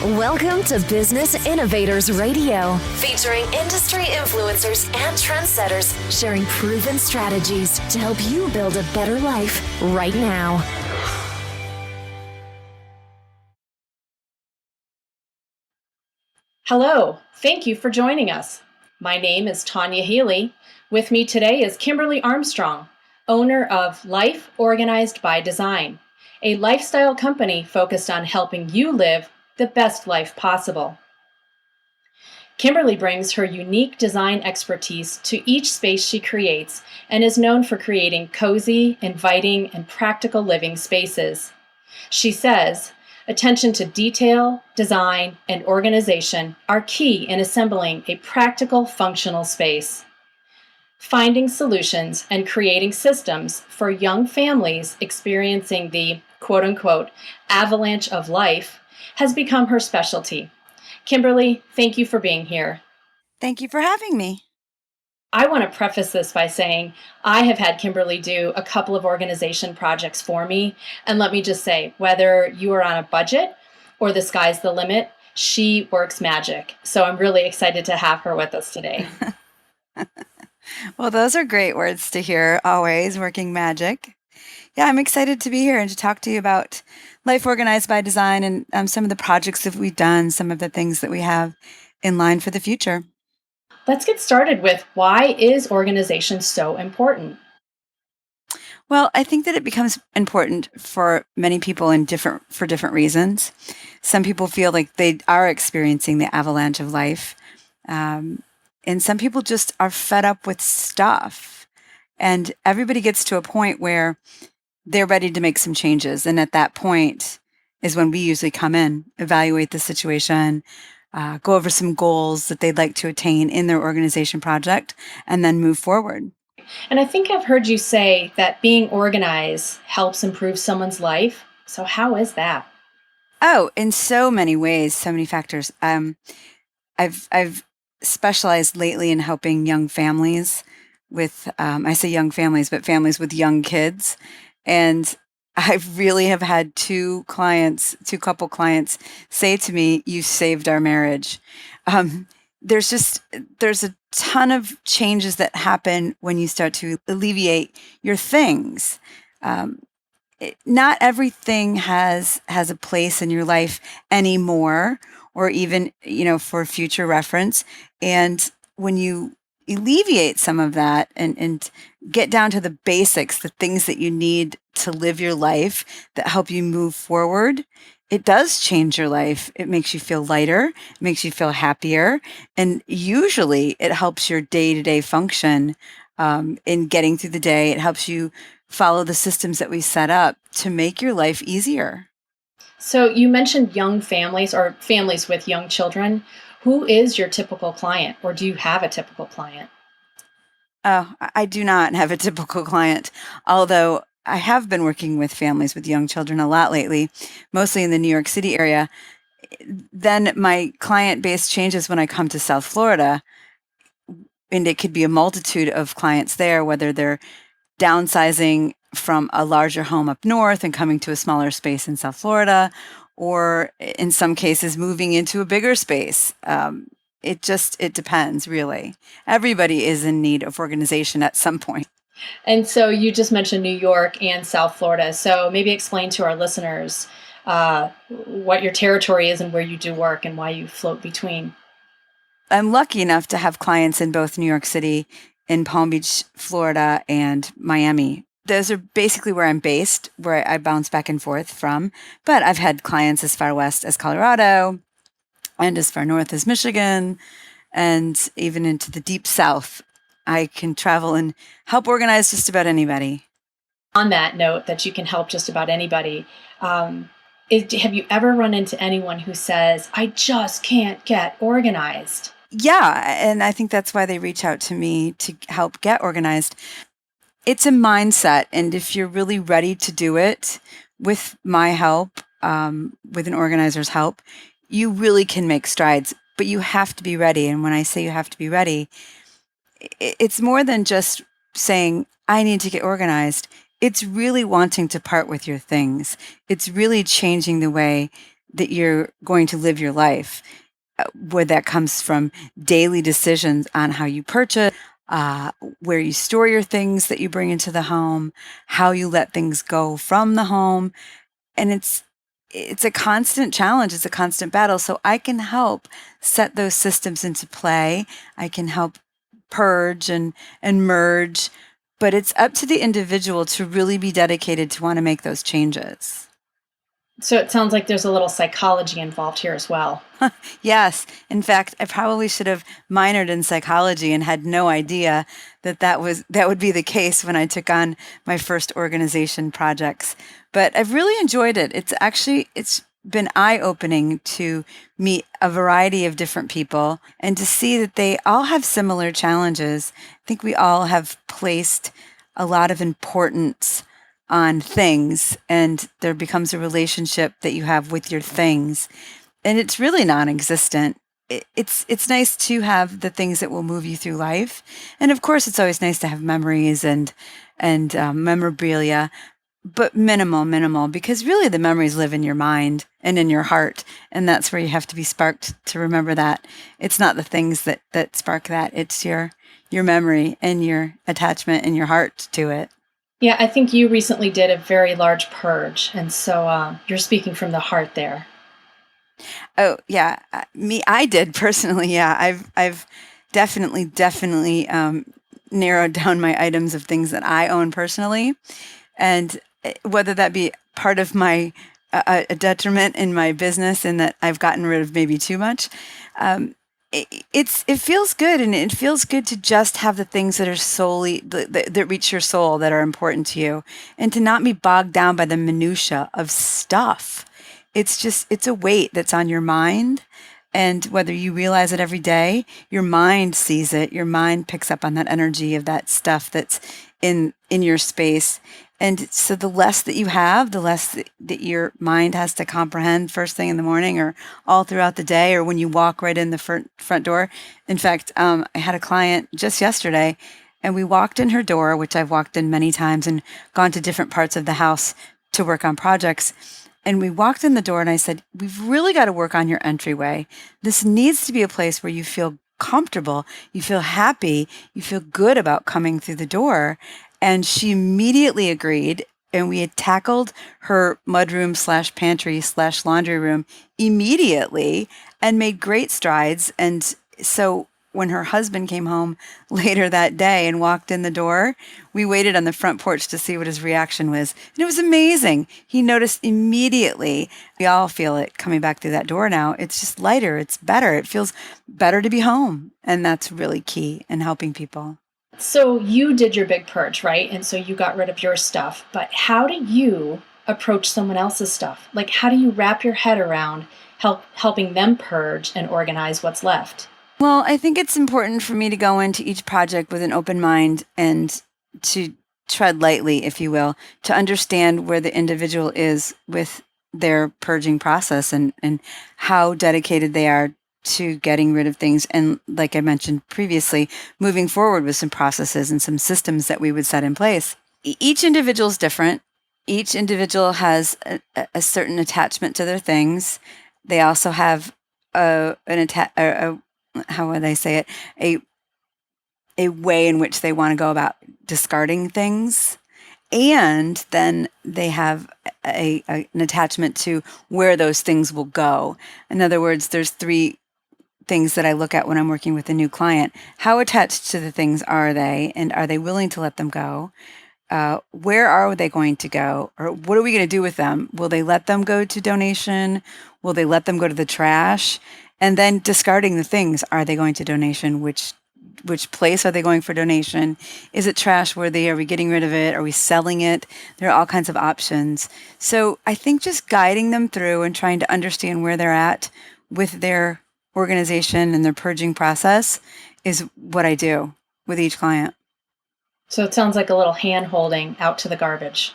Welcome to Business Innovators Radio, featuring industry influencers and trendsetters sharing proven strategies to help you build a better life right now. Hello, thank you for joining us. My name is Tanya Healy. With me today is Kimberly Armstrong, owner of Life Organized by Design, a lifestyle company focused on helping you live the best life possible. Kimberly brings her unique design expertise to each space she creates and is known for creating cozy, inviting, and practical living spaces. She says, attention to detail, design, and organization are key in assembling a practical, functional space. Finding solutions and creating systems for young families experiencing the quote-unquote avalanche of life has become her specialty. Kimberly, thank you for being here. Thank you for having me. I want to preface this by saying I have had Kimberly do a couple of organization projects for me. And let me just say, whether you are on a budget or the sky's the limit, she works magic. So I'm really excited to have her with us today. Well, those are great words to hear, always working magic. Yeah, I'm excited to be here and to talk to you about Life Organized by Design and some of the projects that we've done, some of the things that we have in line for the future. Let's get started with, why is organization so important? Well, I think that it becomes important for many people for different reasons. Some people feel like they are experiencing the avalanche of life. And some people just are fed up with stuff. And everybody gets to a point where they're ready to make some changes. And at that point is when we usually come in, evaluate the situation, go over some goals that they'd like to attain in their organization project, and then move forward. And I think I've heard you say that being organized helps improve someone's life. So how is that? Oh, in so many ways, so many factors. I've specialized lately in helping young families with, I say young families, but families with young kids. And I really have had two couple clients say to me, "You saved our marriage." There's a ton of changes that happen when you start to alleviate your things. Not everything has a place in your life anymore, or even, for future reference. And when you alleviate some of that and get down to the basics, the things that you need to live your life that help you move forward, it does change your life. It makes you feel lighter, it makes you feel happier, and usually it helps your day-to-day function in getting through the day. It helps you follow the systems that we set up to make your life easier. So you mentioned young families or families with young children. Who is your typical client, or do you have a typical client? Oh, I do not have a typical client, although I have been working with families with young children a lot lately, mostly in the New York City area. Then my client base changes when I come to South Florida, and it could be a multitude of clients there, whether they're downsizing from a larger home up north and coming to a smaller space in South Florida, or in some cases moving into a bigger space. It depends, really. Everybody is in need of organization at some point. And so you just mentioned New York and South Florida. So maybe explain to our listeners what your territory is and where you do work and why you float between. I'm lucky enough to have clients in both New York City, in Palm Beach, Florida, and Miami. Those are basically where I'm based, where I bounce back and forth from. But I've had clients as far west as Colorado and as far north as Michigan, and even into the deep south. I can travel and help organize just about anybody. On that note, that you can help just about anybody, have you ever run into anyone who says, "I just can't get organized"? Yeah, and I think that's why they reach out to me to help get organized. It's a mindset, and if you're really ready to do it with my help, with an organizer's help, you really can make strides, but you have to be ready. And when I say you have to be ready, it's more than just saying, "I need to get organized." It's really wanting to part with your things. It's really changing the way that you're going to live your life, where that comes from daily decisions on how you purchase, uh, where you store your things that you bring into the home, how you let things go from the home. And it's a constant challenge. It's a constant battle. So I can help set those systems into play. I can help purge and merge, but it's up to the individual to really be dedicated to want to make those changes. So it sounds like there's a little psychology involved here as well. Yes. In fact, I probably should have minored in psychology and had no idea that would be the case when I took on my first organization projects. But I've really enjoyed it. It's been eye-opening to meet a variety of different people and to see that they all have similar challenges. I think we all have placed a lot of importance on things, and there becomes a relationship that you have with your things, and it's really non-existent. It's nice to have the things that will move you through life, and of course, it's always nice to have memories and memorabilia, but minimal, because really the memories live in your mind and in your heart, and that's where you have to be sparked to remember that. It's not the things that spark that; it's your memory and your attachment and your heart to it. Yeah, I think you recently did a very large purge, and so you're speaking from the heart there. Oh yeah, I did personally. Yeah, I've definitely narrowed down my items of things that I own personally, and whether that be part of my a detriment in my business in that I've gotten rid of maybe too much. It feels good, and it feels good to just have the things that are solely that reach your soul, that are important to you, and to not be bogged down by the minutia of stuff. It's a weight that's on your mind, and whether you realize it every day, your mind sees it. Your mind picks up on that energy of that stuff that's in your space. And so the less that you have, the less that your mind has to comprehend first thing in the morning or all throughout the day or when you walk right in the front door. In fact, I had a client just yesterday, and we walked in her door, which I've walked in many times and gone to different parts of the house to work on projects. And we walked in the door and I said, we've really got to work on your entryway. This needs to be a place where you feel comfortable, you feel happy, you feel good about coming through the door. And she immediately agreed. And we had tackled her mudroom / pantry / laundry room immediately and made great strides. And so when her husband came home later that day and walked in the door, we waited on the front porch to see what his reaction was. And it was amazing. He noticed immediately. We all feel it coming back through that door now. It's just lighter. It's better. It feels better to be home. And that's really key in helping people. So you did your big purge, right? And so you got rid of your stuff. But how do you approach someone else's stuff? Like, how do you wrap your head around helping them purge and organize what's left? Well, I think it's important for me to go into each project with an open mind and to tread lightly, if you will, to understand where the individual is with their purging process and how dedicated they are to getting rid of things. And like I mentioned previously, moving forward with some processes and some systems that we would set in place. Each individual is different. Each individual has a certain attachment to their things. They also have how would I say it? A way in which they want to go about discarding things. And then they have an attachment to where those things will go. In other words, there's 3 things that I look at when I'm working with a new client. How attached to the things are they? And are they willing to let them go? Where are they going to go? Or what are we going to do with them? Will they let them go to donation? Will they let them go to the trash? And then discarding the things. Are they going to donation? Which place are they going for donation? Is it trash worthy? Are we getting rid of it? Are we selling it? There are all kinds of options. So I think just guiding them through and trying to understand where they're at with their organization and their purging process is what I do with each client. So it sounds like a little hand holding out to the garbage.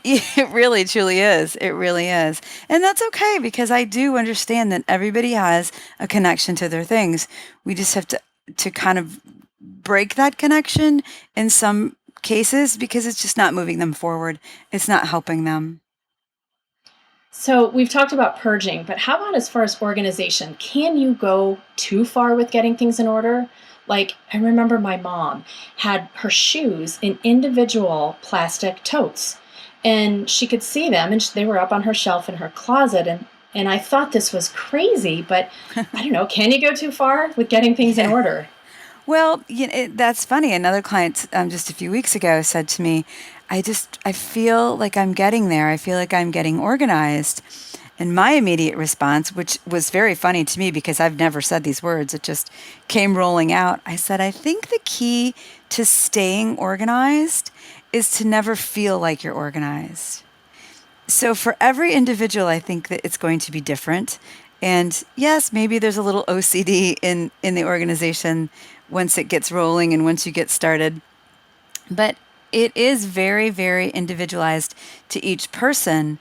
It really truly is. It really is. And that's okay, because I do understand that everybody has a connection to their things. We just have to kind of break that connection in some cases because it's just not moving them forward. It's not helping them. So we've talked about purging, but how about as far as organization? Can you go too far with getting things in order? Like, I remember my mom had her shoes in individual plastic totes, and she could see them, and they were up on her shelf in her closet. And I thought this was crazy, but I don't know. Can you go too far with getting things in Yeah. order? Well, that's funny. Another client just a few weeks ago said to me, I feel like I'm getting there. I feel like I'm getting organized. And my immediate response, which was very funny to me because I've never said these words, it just came rolling out. I said, I think the key to staying organized is to never feel like you're organized. So for every individual, I think that it's going to be different. And yes, maybe there's a little OCD in the organization once it gets rolling and once you get started. But it is very, very individualized to each person.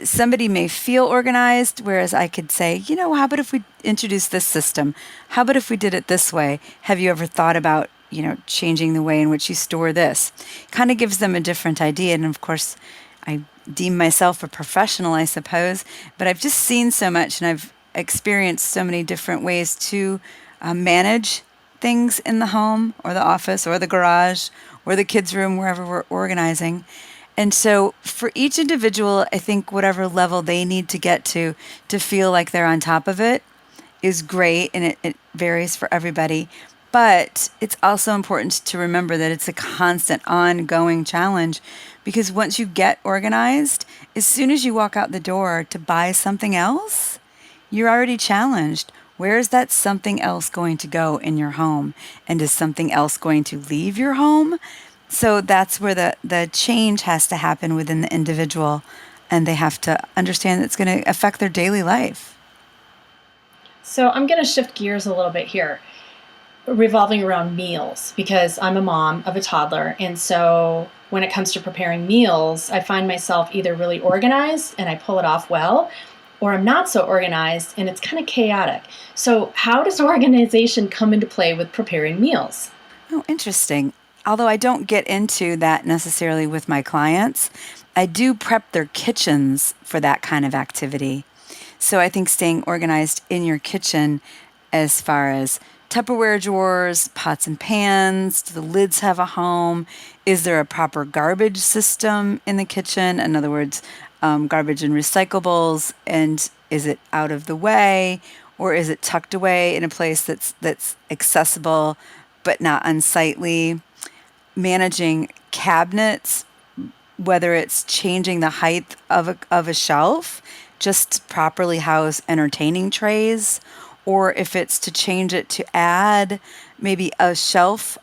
Somebody may feel organized, whereas I could say, how about if we introduce this system? How about if we did it this way? Have you ever thought about, changing the way in which you store this? Kind of gives them a different idea. And of course, I deem myself a professional, I suppose, but I've just seen so much and I've experienced so many different ways to manage things in the home or the office or the garage or the kids' room, wherever we're organizing. And so for each individual, I think whatever level they need to get to feel like they're on top of it is great, and it varies for everybody. But it's also important to remember that it's a constant, ongoing challenge because once you get organized, as soon as you walk out the door to buy something else, you're already challenged. Where is that something else going to go in your home? And is something else going to leave your home? So that's where the change has to happen within the individual, and they have to understand that it's going to affect their daily life. So I'm going to shift gears a little bit here, revolving around meals, because I'm a mom of a toddler. And so when it comes to preparing meals, I find myself either really organized and I pull it off well, or I'm not so organized and it's kind of chaotic. So how does organization come into play with preparing meals? Oh, interesting. Although I don't get into that necessarily with my clients, I do prep their kitchens for that kind of activity. So I think staying organized in your kitchen as far as Tupperware drawers, pots and pans, do the lids have a home? Is there a proper garbage system in the kitchen? In other words, garbage and recyclables, and is it out of the way, or is it tucked away in a place that's accessible but not unsightly? Managing cabinets, whether it's changing the height of a shelf just to properly house entertaining trays, or if it's to change it to add maybe a shelf.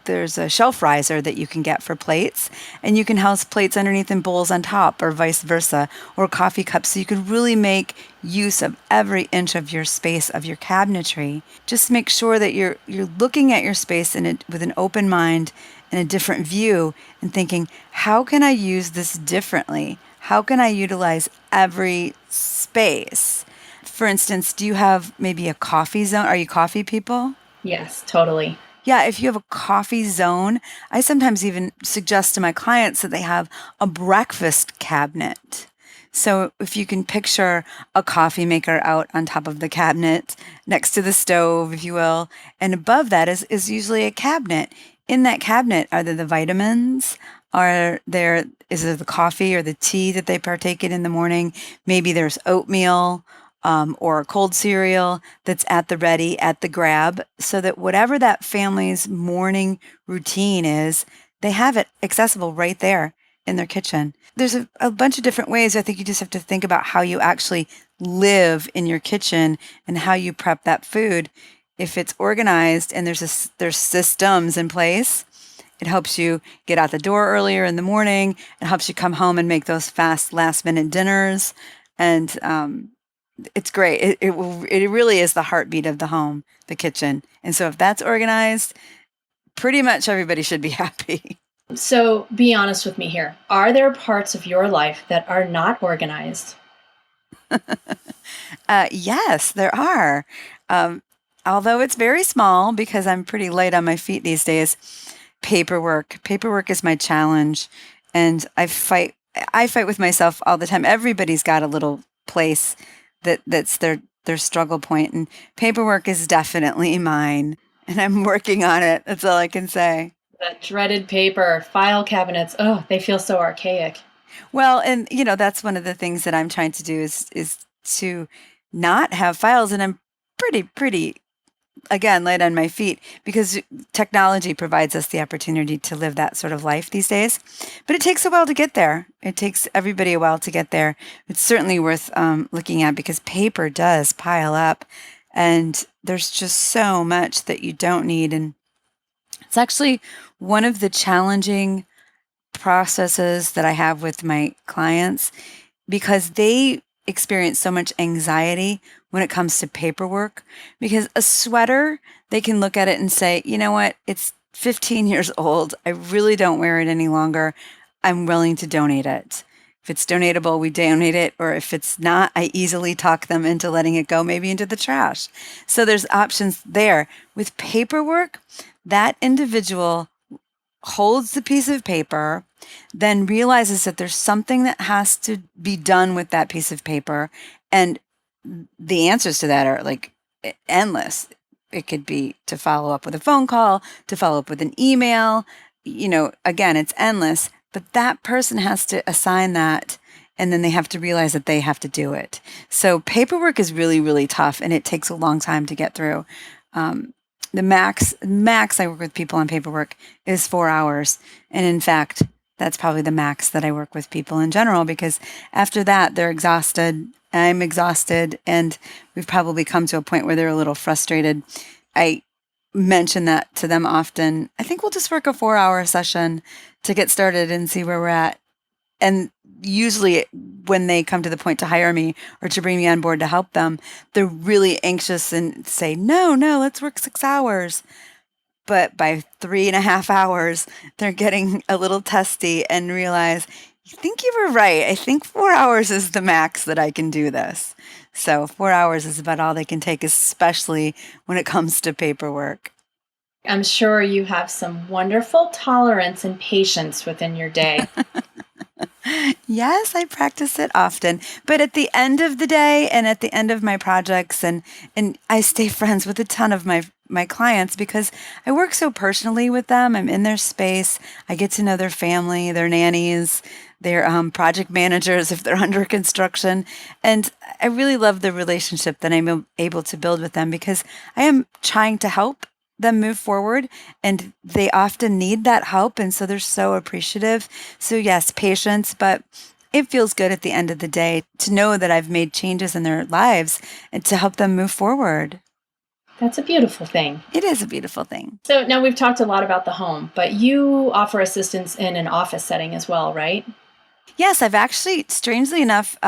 There's a shelf riser that you can get for plates, and you can house plates underneath and bowls on top, or vice versa, or coffee cups. So you can really make use of every inch of your space of your cabinetry. Just make sure that you're looking at your space with an open mind and a different view, and thinking, how can I use this differently? How can I utilize every space? For instance, do you have maybe a coffee zone? Are you coffee people? Yes, totally. Yeah, if you have a coffee zone, I sometimes even suggest to my clients that they have a breakfast cabinet. So if you can picture a coffee maker out on top of the cabinet next to the stove, if you will, and above that is usually a cabinet. In that cabinet, are there the vitamins? Is there the coffee or the tea that they partake in the morning? Maybe there's oatmeal, or a cold cereal that's at the ready, at the grab, so that whatever that family's morning routine is, they have it accessible right there in their kitchen. There's a bunch of different ways. I think you just have to think about how you actually live in your kitchen and how you prep that food. If it's organized and there's systems in place, it helps you get out the door earlier in the morning. It helps you come home and make those fast last-minute dinners. And it's great. It really is the heartbeat of the home, the kitchen. And so if that's organized, pretty much everybody should be happy. So be honest with me here. Are there parts of your life that are not organized? Yes, there are. Um, Although it's very small because I'm pretty light on my feet these days. Paperwork is my challenge, and I fight I fight with myself all the time. Everybody's got a little place that's their struggle point, and paperwork is definitely mine, and I'm working on it. That's all I can say. That dreaded paper, file cabinets, oh, they feel so archaic. Well, and that's one of the things that I'm trying to do is to not have files, and I'm pretty again light on my feet because technology provides us the opportunity to live that sort of life these days. But it takes a while to get there. It takes everybody a while to get there. It's certainly worth looking at because paper does pile up, and there's just so much that you don't need. And it's actually one of the challenging processes that I have with my clients because they experience so much anxiety when it comes to paperwork. Because a sweater, they can look at it and say, you know what, it's 15 years old. I really don't wear it any longer. I'm willing to donate it. If it's donatable, we donate it. Or if it's not, I easily talk them into letting it go, maybe into the trash. So there's options there. With paperwork, that individual holds the piece of paper, then realizes that there's something that has to be done with that piece of paper. And the answers to that are like endless. It could be to follow up with a phone call, to follow up with an email. Again, it's endless, but that person has to assign that. And then they have to realize that they have to do it. So paperwork is really, really tough, and it takes a long time to get through. The max I work with people on paperwork is 4 hours. And in fact, that's probably the max that I work with people in general, because after that, they're exhausted. I'm exhausted, and we've probably come to a point where they're a little frustrated. I mention that to them often. I think we'll just work a 4-hour session to get started and see where we're at. And usually when they come to the point to hire me or to bring me on board to help them, they're really anxious and say, no, let's work 6 hours. But by 3.5 hours, they're getting a little testy and realize, I think you were right. I think 4 hours is the max that I can do this. So 4 hours is about all they can take, especially when it comes to paperwork. I'm sure you have some wonderful tolerance and patience within your day. Yes, I practice it often. But at the end of the day and at the end of my projects, and I stay friends with a ton of my clients because I work so personally with them. I'm in their space. I get to know their family, their nannies, their project managers if they're under construction. And I really love the relationship that I'm able to build with them because I am trying to help them move forward, and they often need that help, and so they're so appreciative. So yes, patience, but it feels good at the end of the day to know that I've made changes in their lives and to help them move forward. That's a beautiful thing. It is a beautiful thing. So now we've talked a lot about the home, but you offer assistance in an office setting as well, right? Yes, I've actually, strangely enough,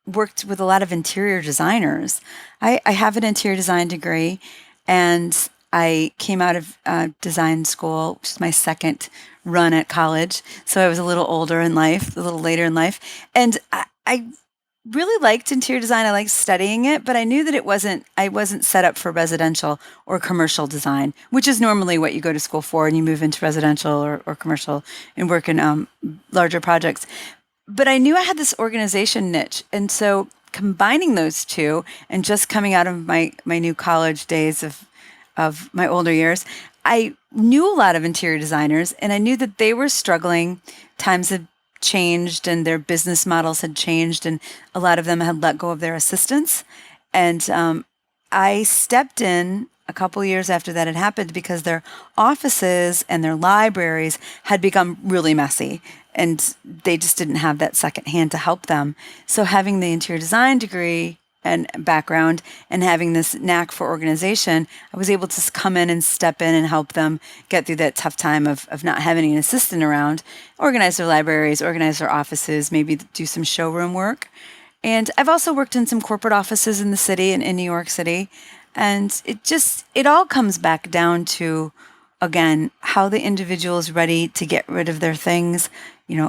worked with a lot of interior designers. I have an interior design degree, and I came out of design school, which is my second run at college. So I was a little older in life, a little later in life. And I really liked interior design. I liked studying it, but I knew that I wasn't set up for residential or commercial design, which is normally what you go to school for and you move into residential or commercial and work in larger projects. But I knew I had this organization niche. And so combining those two and just coming out of my new college days of my older years, I knew a lot of interior designers, and I knew that they were struggling. Times had changed and their business models had changed, and a lot of them had let go of their assistants. And I stepped in a couple years after that had happened because their offices and their libraries had become really messy, and they just didn't have that second hand to help them. So having the interior design degree and background and having this knack for organization, I was able to come in and step in and help them get through that tough time of not having an assistant around, organize their libraries, organize their offices, maybe do some showroom work. And I've also worked in some corporate offices in the city and in New York City. And it all comes back down to, again, how the individual is ready to get rid of their things,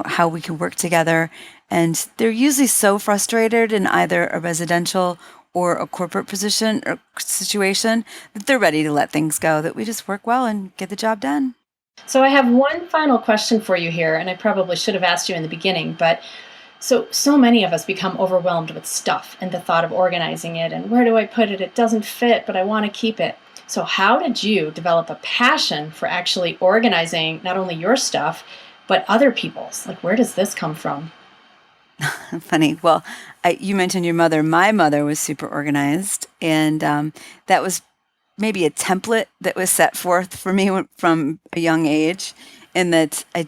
how we can work together. And they're usually so frustrated in either a residential or a corporate position or situation that they're ready to let things go, that we just work well and get the job done. So I have one final question for you here, and I probably should have asked you in the beginning, but So many of us become overwhelmed with stuff and the thought of organizing it and where do I put it? It doesn't fit, but I want to keep it. So how did you develop a passion for actually organizing not only your stuff, but other people's? Like, where does this come from? Funny. Well, you mentioned your mother. My mother was super organized, and that was maybe a template that was set forth for me from a young age, in that I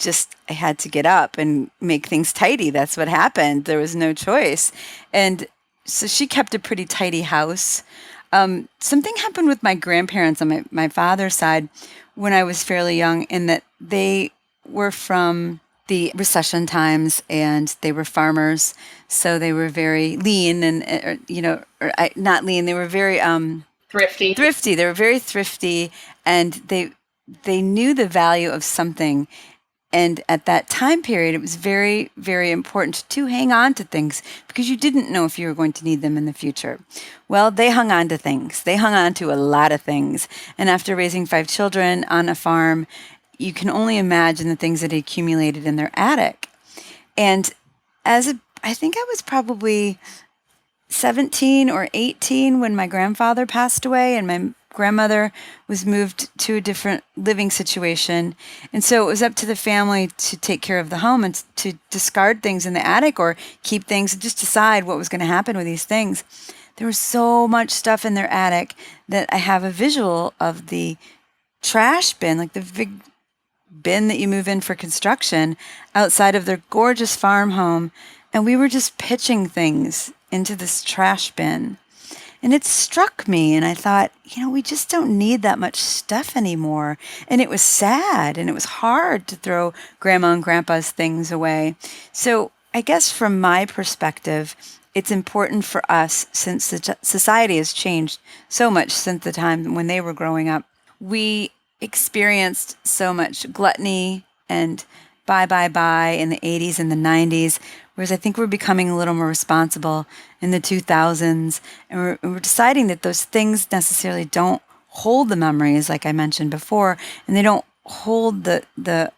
had to get up and make things tidy. That's what happened. There was no choice. And so she kept a pretty tidy house. Something happened with my grandparents on my father's side when I was fairly young, in that they were from the recession times and they were farmers. So they were very lean not lean. They were very Thrifty. thrifty. They were very thrifty, and they knew the value of something. And at that time period, it was very, very important to hang on to things because you didn't know if you were going to need them in the future. Well, they hung on to things. They hung on to a lot of things. And after raising 5 children on a farm, you can only imagine the things that accumulated in their attic. And I think I was probably 17 or 18 when my grandfather passed away, and my grandmother was moved to a different living situation. And so it was up to the family to take care of the home and to discard things in the attic or keep things, just decide what was going to happen with these things. There was so much stuff in their attic that I have a visual of the trash bin, like the big bin that you move in for construction, outside of their gorgeous farm home. And we were just pitching things into this trash bin. And it struck me, and I thought, we just don't need that much stuff anymore. And it was sad, and it was hard to throw grandma and grandpa's things away. So I guess from my perspective, it's important for us, since the society has changed so much since the time when they were growing up. We experienced so much gluttony and buy in the 80s and the 90s, whereas I think we're becoming a little more responsible in the 2000s, and we're deciding that those things necessarily don't hold the memories, like I mentioned before, and they don't hold the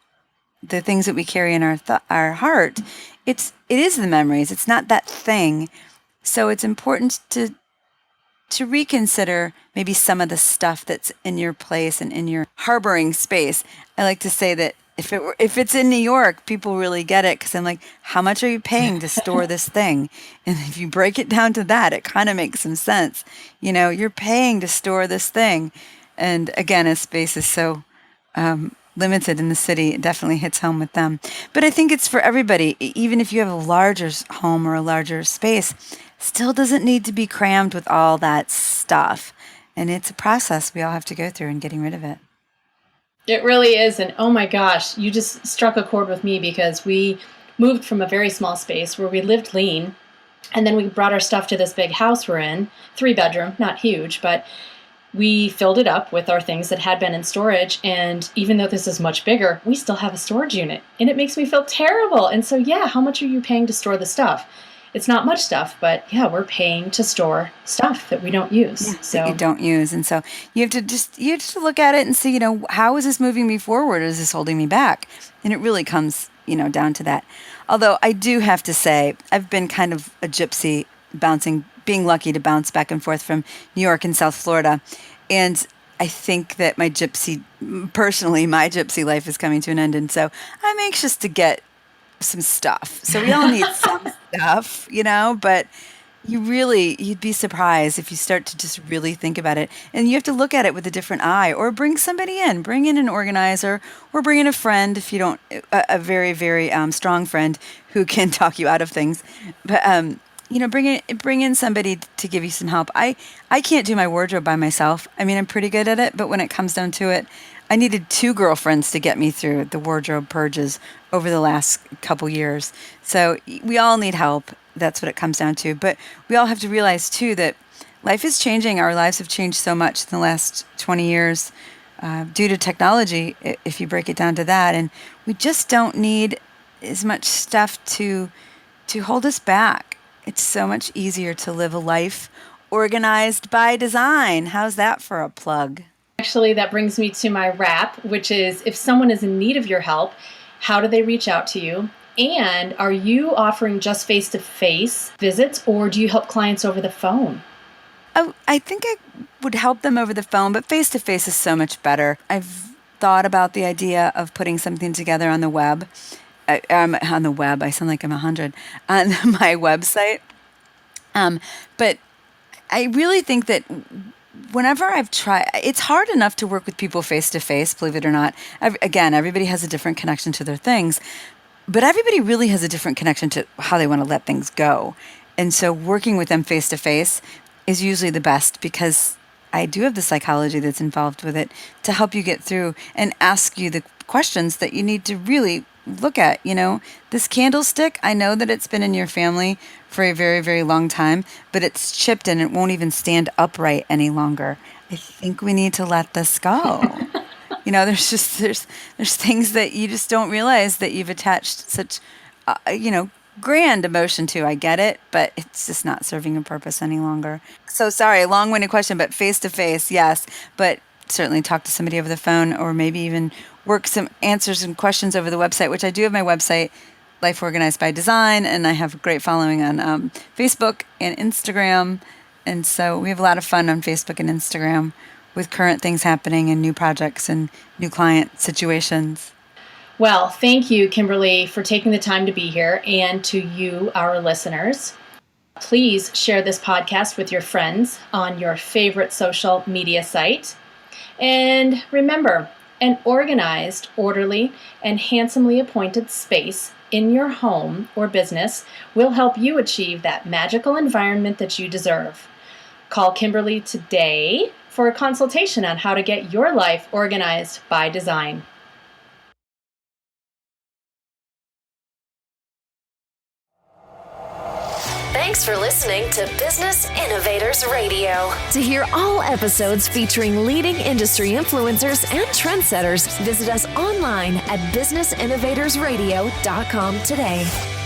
things that we carry in our heart. It is the memories. It's not that thing. So it's important to reconsider maybe some of the stuff that's in your place and in your harboring space. I like to say that if it's in New York, people really get it, because I'm like, how much are you paying to store this thing? And if you break it down to that, it kind of makes some sense. You're paying to store this thing. And again, as space is so limited in the city, it definitely hits home with them. But I think it's for everybody. Even if you have a larger home or a larger space, still doesn't need to be crammed with all that stuff. And it's a process we all have to go through in getting rid of it. It really is. And oh my gosh, you just struck a chord with me, because we moved from a very small space where we lived lean. And then we brought our stuff to this big house we're in, 3-bedroom, not huge, but we filled it up with our things that had been in storage. And even though this is much bigger, we still have a storage unit, and it makes me feel terrible. And so, yeah, how much are you paying to store the stuff? It's not much stuff, but yeah, we're paying to store stuff that we don't use. Yeah, so that you don't use. And so you have to look at it and see, how is this moving me forward? Or is this holding me back? And it really comes, down to that. Although I do have to say, I've been kind of a gypsy, being lucky to bounce back and forth from New York and South Florida. And I think that my gypsy life is coming to an end. And so I'm anxious to get some stuff. So we all need some stuff, but you'd be surprised if you start to just really think about it. And you have to look at it with a different eye, or bring in an organizer, or bring in a friend if you don't, a very, very strong friend who can talk you out of things. But, bring in somebody to give you some help. I can't do my wardrobe by myself. I mean, I'm pretty good at it, but when it comes down to it, I needed 2 girlfriends to get me through the wardrobe purges over the last couple years. So we all need help. That's what it comes down to. But we all have to realize, too, that life is changing. Our lives have changed so much in the last 20 years due to technology, if you break it down to that. And we just don't need as much stuff to hold us back. It's so much easier to live a life organized by design. How's that for a plug? Actually, that brings me to my wrap, which is, if someone is in need of your help, how do they reach out to you? And are you offering just face-to-face visits, or do you help clients over the phone? Oh, I think I would help them over the phone, but face-to-face is so much better. I've thought about the idea of putting something together on the web. On the web, I sound like I'm 100, on my website. But I really think that whenever I've tried, it's hard enough to work with people face-to-face, believe it or not. Again, everybody has a different connection to their things, but everybody really has a different connection to how they want to let things go. And so working with them face-to-face is usually the best, because I do have the psychology that's involved with it to help you get through and ask you the questions that you need to really look at. This candlestick, I know that it's been in your family for a very, very long time, but it's chipped and it won't even stand upright any longer. I think we need to let this go. There's things that you just don't realize that you've attached such, grand emotion to. I get it, but it's just not serving a purpose any longer. So sorry, long-winded question, but face-to-face, yes. But certainly talk to somebody over the phone, or maybe even work some answers and questions over the website, which I do have my website, Life Organized by Design, and I have a great following on Facebook and Instagram. And so we have a lot of fun on Facebook and Instagram with current things happening and new projects and new client situations. Well, thank you, Kimberly, for taking the time to be here, and to you, our listeners. Please share this podcast with your friends on your favorite social media site. And remember, an organized, orderly, and handsomely appointed space in your home or business will help you achieve that magical environment that you deserve. Call Kimberly today for a consultation on how to get your life organized by design. Thanks for listening to Business Innovators Radio. To hear all episodes featuring leading industry influencers and trendsetters, visit us online at businessinnovatorsradio.com today.